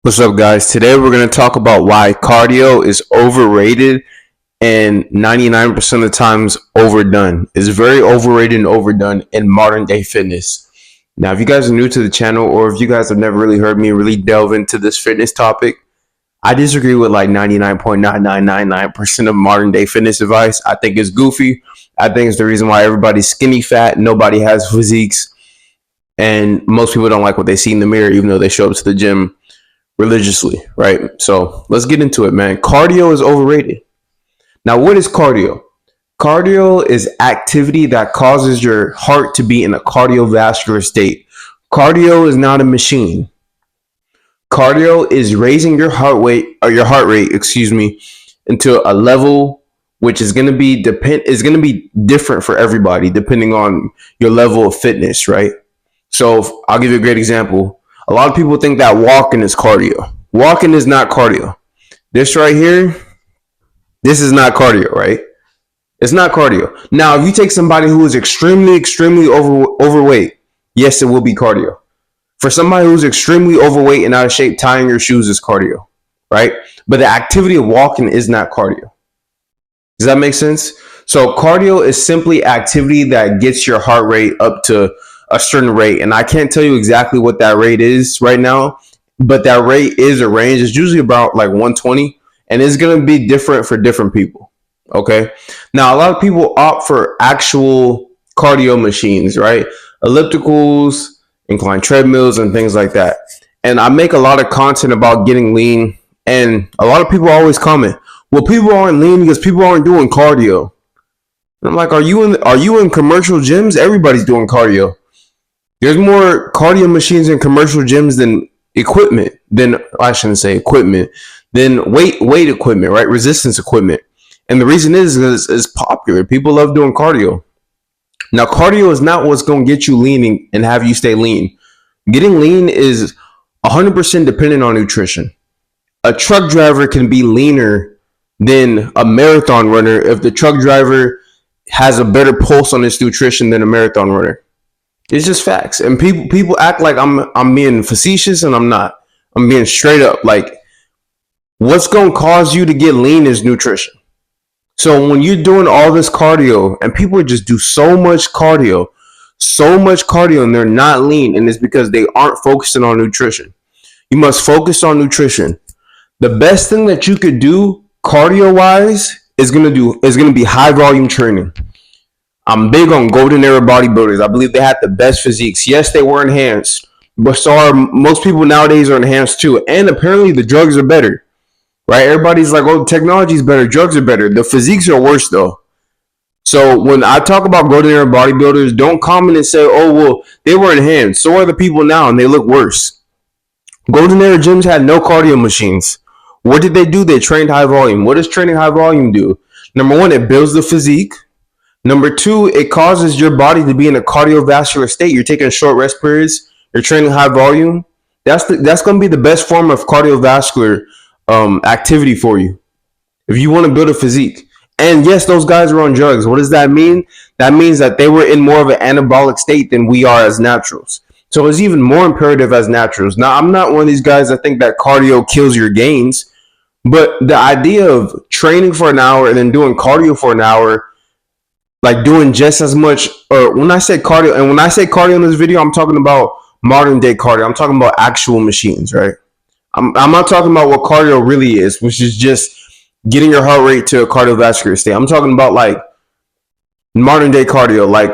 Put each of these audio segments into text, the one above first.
What's up, guys? Today we're going to talk about why cardio is overrated and 99% of the times overdone. It's very overrated and overdone in modern day fitness. Now, if you guys are new to the channel or if you guys have never really heard me really delve into this fitness topic, I disagree with like 99.9999% of modern day fitness advice. I think it's goofy. I think it's the reason why everybody's skinny fat, nobody has physiques, and most people don't like what they see in the mirror, even though they show up to the gym religiously, right? So let's get into it, man. Cardio is overrated. Now, what is cardio? Cardio is activity that causes your heart to be in a cardiovascular state. Cardio is not a machine. Cardio is raising your heart rate, into a level which is going to be different for everybody depending on your level of fitness, right? So I'll give you a great example. A lot of people think that walking is cardio. Walking is not cardio. This right here, this is not cardio, right? It's not cardio. Now, if you take somebody who is extremely overweight, yes, it will be cardio. For somebody who's extremely overweight and out of shape, tying your shoes is cardio, right? But the activity of walking is not cardio. Does that make sense? So cardio is simply activity that gets your heart rate up to a certain rate. And I can't tell you exactly what that rate is right now, but that rate is a range. It's usually about like 120, and it's going to be different for different people. Okay. Now, a lot of people opt for actual cardio machines, right? Ellipticals, incline treadmills, and things like that. And I make a lot of content about getting lean, and a lot of people always comment, well, people aren't lean because people aren't doing cardio. And I'm like, are you in commercial gyms? Everybody's doing cardio. There's more cardio machines in commercial gyms than equipment, I shouldn't say equipment, than weight equipment, right? Resistance equipment. And the reason is because it's popular. People love doing cardio. Now, cardio is not what's going to get you leaning and have you stay lean. Getting lean is 100% dependent on nutrition. A truck driver can be leaner than a marathon runner if the truck driver has a better pulse on his nutrition than a marathon runner. It's just facts. And people act like I'm being facetious, and I'm not. I'm being straight up. Like, what's going to cause you to get lean is nutrition. So when you're doing all this cardio, and people just do so much cardio, and they're not lean, and it's because they aren't focusing on nutrition. You must focus on nutrition. The best thing that you could do cardio wise is gonna be high volume training. I'm big on golden era bodybuilders. I believe they had the best physiques. Yes, they were enhanced, but so are most people nowadays are enhanced too. And apparently the drugs are better, right? Everybody's like, oh, technology's better, drugs are better. The physiques are worse though. So when I talk about golden era bodybuilders, don't comment and say, oh, well, they were enhanced. So are the people now, and they look worse. Golden era gyms had no cardio machines. What did they do? They trained high volume. What does training high volume do? Number one, it builds the physique. Number two, it causes your body to be in a cardiovascular state. You're taking short rest periods. You're training high volume. That's going to be the best form of cardiovascular activity for you if you want to build a physique. And yes, those guys were on drugs. What does that mean? That means that they were in more of an anabolic state than we are as naturals. So it's even more imperative as naturals. Now, I'm not one of these guys that think that cardio kills your gains, but the idea of training for an hour and then doing cardio for an hour, like doing just as much, or when I say cardio in this video, I'm talking about modern day cardio. I'm talking about actual machines, right? I'm not talking about what cardio really is, which is just getting your heart rate to a cardiovascular state. I'm talking about like modern day cardio, like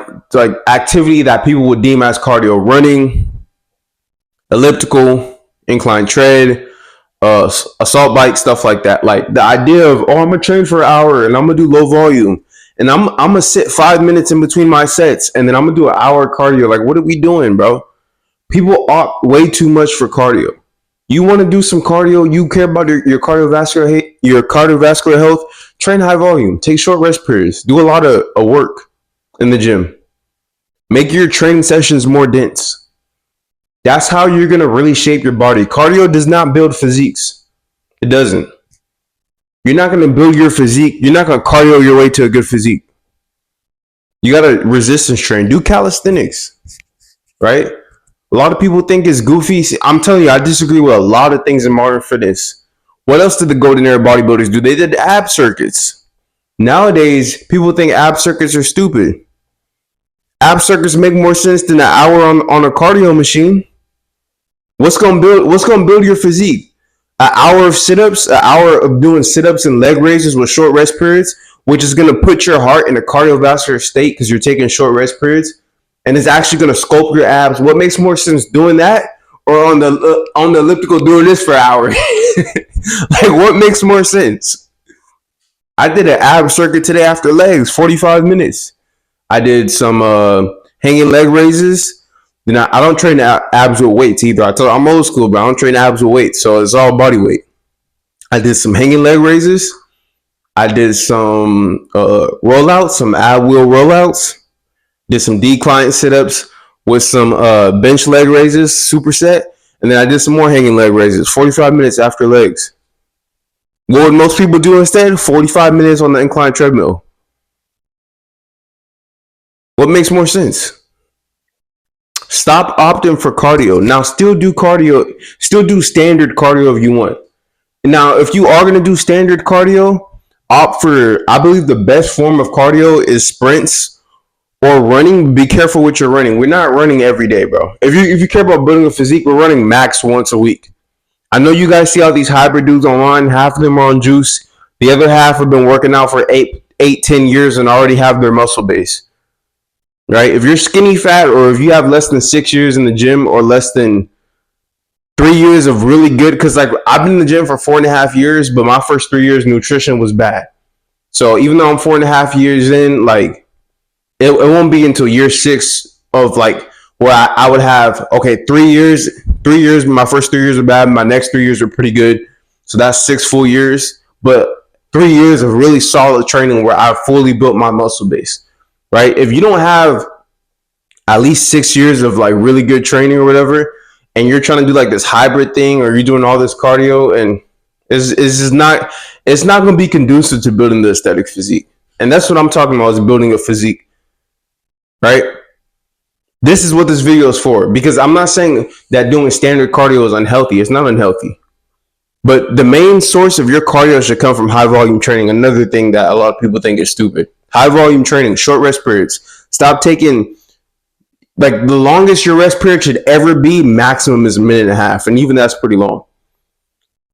activity that people would deem as cardio: running, elliptical, incline tread, assault bike, stuff like that. Like the idea of, oh, I'm gonna train for an hour and I'm gonna do low volume, and I'm gonna sit 5 minutes in between my sets, and then I'm gonna do an hour cardio. Like, what are we doing, bro? People opt way too much for cardio. You want to do some cardio, you care about your cardiovascular health, train high volume, take short rest periods, do a lot of work in the gym. Make your training sessions more dense. That's how you're going to really shape your body. Cardio does not build physiques. It doesn't. You're not going to build your physique. You're not going to cardio your way to a good physique. You got to resistance train. Do calisthenics, right? A lot of people think it's goofy. I'm telling you, I disagree with a lot of things in modern fitness. What else did the golden era bodybuilders do? They did ab circuits. Nowadays, people think ab circuits are stupid. Ab circuits make more sense than an hour on a cardio machine. What's gonna build your physique? An hour of sit-ups, an hour of doing sit-ups and leg raises with short rest periods, which is gonna put your heart in a cardiovascular state because you're taking short rest periods, and it's actually gonna sculpt your abs. What makes more sense, doing that or on the elliptical doing this for an hour? Like, what makes more sense? I did an ab circuit today after legs, 45 minutes. I did some hanging leg raises. Then I don't train abs with weights either. I'm old school, but I don't train abs with weights, so it's all body weight. I did some hanging leg raises. I did some rollouts, some ab wheel rollouts. Did some decline sit ups with some bench leg raises, superset, and then I did some more hanging leg raises. 45 minutes after legs. What would most people do instead? 45 minutes on the incline treadmill. What makes more sense? Stop opting for cardio. Now, still do cardio. Still do standard cardio if you want. Now, if you are going to do standard cardio, opt for, I believe the best form of cardio is sprints or running. Be careful what you're running. We're not running every day, bro. If you care about building a physique, we're running max once a week. I know you guys see all these hybrid dudes online. Half of them are on juice. The other half have been working out for 10 years and already have their muscle base. Right? If you're skinny fat, or if you have less than 6 years in the gym, or less than 3 years of really good, because like I've been in the gym for 4.5 years, but my first 3 years nutrition was bad. So even though I'm 4.5 years in, like it won't be until year 6 of like where I would have, okay, 3 years, my first 3 years are bad, my next 3 years are pretty good. So that's 6 full years. But 3 years of really solid training where I fully built my muscle base. Right? If you don't have at least 6 years of like really good training or whatever, and you're trying to do like this hybrid thing, or you're doing all this cardio, and it's not going to be conducive to building the aesthetic physique. And that's what I'm talking about, is building a physique. Right? This is what this video is for, because I'm not saying that doing standard cardio is unhealthy. It's not unhealthy. But the main source of your cardio should come from high volume training. Another thing that a lot of people think is stupid. High volume training, short rest periods. Stop taking, like, the longest your rest period should ever be, maximum, is a minute and a half. And even that's pretty long.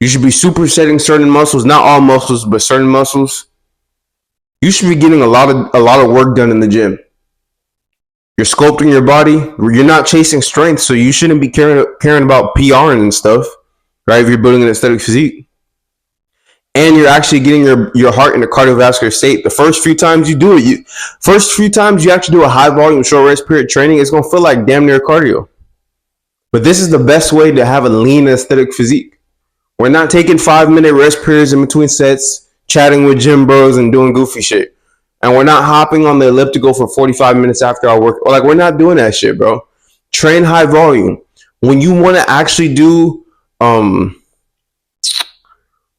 You should be supersetting certain muscles, not all muscles, but certain muscles. You should be getting a lot of work done in the gym. You're sculpting your body. You're not chasing strength, so you shouldn't be caring about PRing and stuff, right? If you're building an aesthetic physique. And you're actually getting your heart in a cardiovascular state. The first few times you do it, you actually do a high volume short rest period training, it's gonna feel like damn near cardio. But this is the best way to have a lean aesthetic physique. We're not taking 5-minute rest periods in between sets, chatting with gym bros and doing goofy shit. And we're not hopping on the elliptical for 45 minutes after our work. Like, we're not doing that shit, bro. Train high volume. When you want to actually do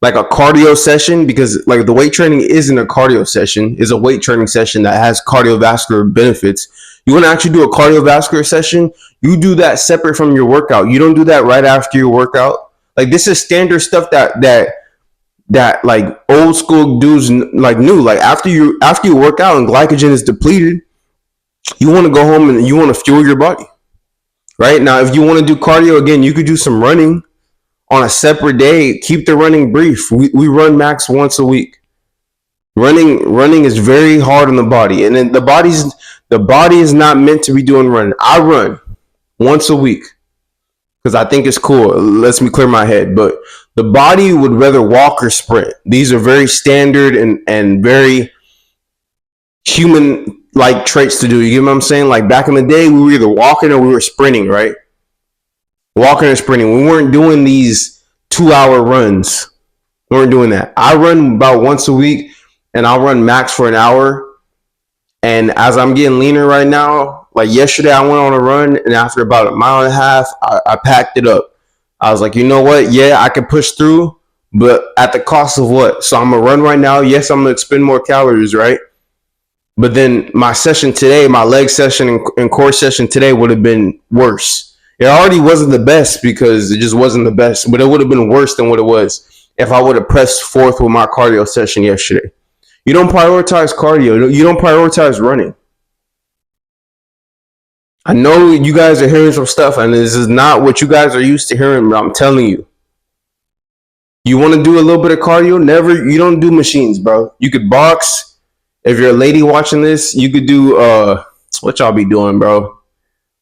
like a cardio session, because like the weight training isn't a cardio session, is a weight training session that has cardiovascular benefits. You want to actually do a cardiovascular session, you do that separate from your workout. You don't do that right after your workout. Like, this is standard stuff that like old school dudes like knew. Like, after you work out and glycogen is depleted, you want to go home and you want to fuel your body. Right? Now, if you want to do cardio, again, you could do some running on a separate day. Keep the running brief. We run max once a week. Running is very hard on the body, and then the body is not meant to be doing running. I run once a week because I think it's cool. It lets me clear my head. But the body would rather walk or sprint. These are very standard and very human like traits to do. You get what I'm saying? Like, back in the day, we were either walking or we were sprinting, right? Walking and sprinting. We weren't doing these 2-hour runs. We weren't doing that. I run about once a week, and I'll run max for an hour. And as I'm getting leaner right now, like yesterday, I went on a run, and after about a mile and a half, I packed it up. I was like, you know what? Yeah, I can push through, but at the cost of what? So I'm going to run right now. Yes, I'm going to expend more calories, right? But then my session today, my leg session and core session today would have been worse. It already wasn't the best because it just wasn't the best, but it would have been worse than what it was if I would have pressed forth with my cardio session yesterday. You don't prioritize cardio. You don't prioritize running. I know you guys are hearing some stuff, and this is not what you guys are used to hearing, but I'm telling you. You want to do a little bit of cardio? You don't do machines, bro. You could box. If you're a lady watching this, you could do what y'all be doing, bro?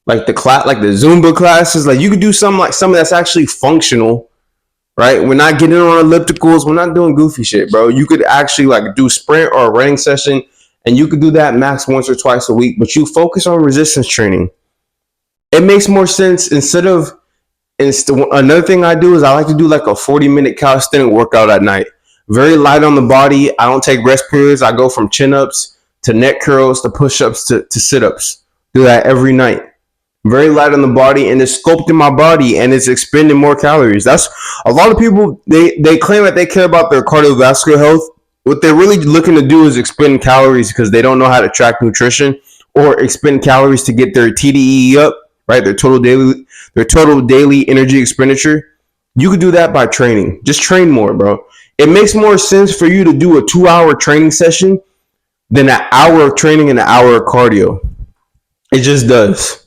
Like the Zumba classes. Like you could do something that's actually functional, right? We're not getting on ellipticals. We're not doing goofy shit, bro. You could actually like do sprint or a running session, and you could do that max once or twice a week. But you focus on resistance training. It makes more sense another thing I do is I like to do like a 40-minute calisthenic workout at night. Very light on the body. I don't take rest periods. I go from chin-ups to neck curls to push-ups to sit-ups. Do that every night. Very light on the body, and it's sculpting my body, and it's expending more calories. That's a lot of people, they claim that they care about their cardiovascular health. What they're really looking to do is expend calories because they don't know how to track nutrition or expend calories to get their TDE up, right? Their total daily energy expenditure. You could do that by training. Just train more, bro. It makes more sense for you to do a 2-hour training session than an hour of training and an hour of cardio. It just does.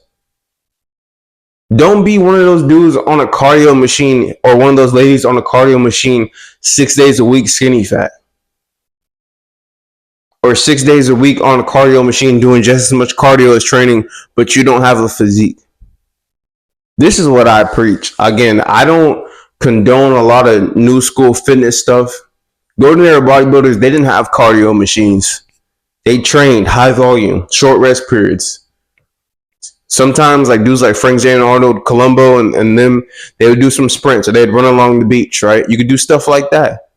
Don't be one of those dudes on a cardio machine or one of those ladies on a cardio machine 6 days a week skinny fat. Or 6 days a week on a cardio machine doing just as much cardio as training, but you don't have a physique. This is what I preach. Again, I don't condone a lot of new school fitness stuff. Go to their bodybuilders, they didn't have cardio machines. They trained high volume, short rest periods. Sometimes like dudes like Frank Zane, Arnold, Columbo, and them, they would do some sprints or they'd run along the beach, right? You could do stuff like that.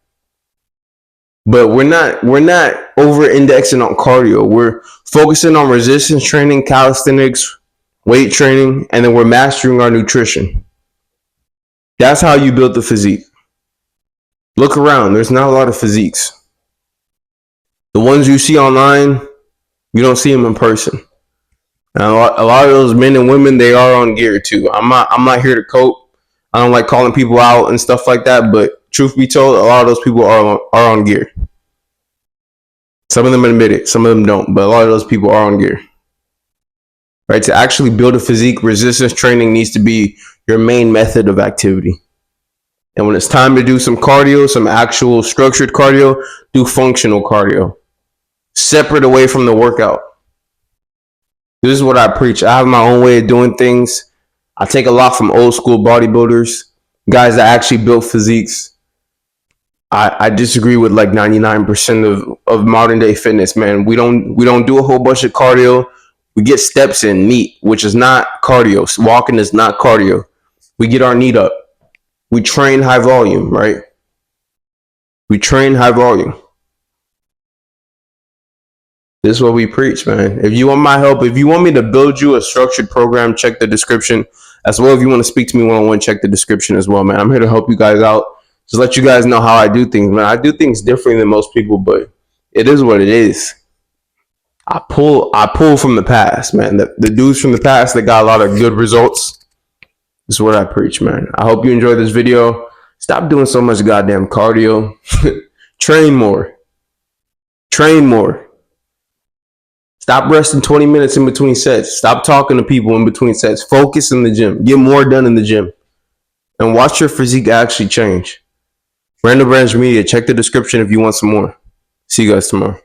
But we're not over indexing on cardio. We're focusing on resistance training, calisthenics, weight training, and then we're mastering our nutrition. That's how you build the physique. Look around. There's not a lot of physiques. The ones you see online, you don't see them in person. And a lot of those men and women, they are on gear too. I'm not here to cope. I don't like calling people out and stuff like that. But truth be told, a lot of those people are on gear. Some of them admit it. Some of them don't. But a lot of those people are on gear. Right? To actually build a physique, resistance training needs to be your main method of activity. And when it's time to do some cardio, some actual structured cardio, do functional cardio. Separate away from the workout. This is what I preach. I have my own way of doing things. I take a lot from old school bodybuilders, guys that actually built physiques. I disagree with like 99% of modern day fitness, man. We don't do a whole bunch of cardio. We get steps in neat, which is not cardio. Walking is not cardio. We get our NEAT up. We train high volume, right? We train high volume. This is what we preach, man. If you want my help, if you want me to build you a structured program, check the description. As well, if you want to speak to me one-on-one, check the description as well, man. I'm here to help you guys out. Just let you guys know how I do things, man. I do things differently than most people, but it is what it is. I pull from the past, man. The dudes from the past that got a lot of good results. This is what I preach, man. I hope you enjoyed this video. Stop doing so much goddamn cardio. Train more. Train more. Stop resting 20 minutes in between sets. Stop talking to people in between sets. Focus in the gym. Get more done in the gym. And watch your physique actually change. Random Branch Media. Check the description if you want some more. See you guys tomorrow.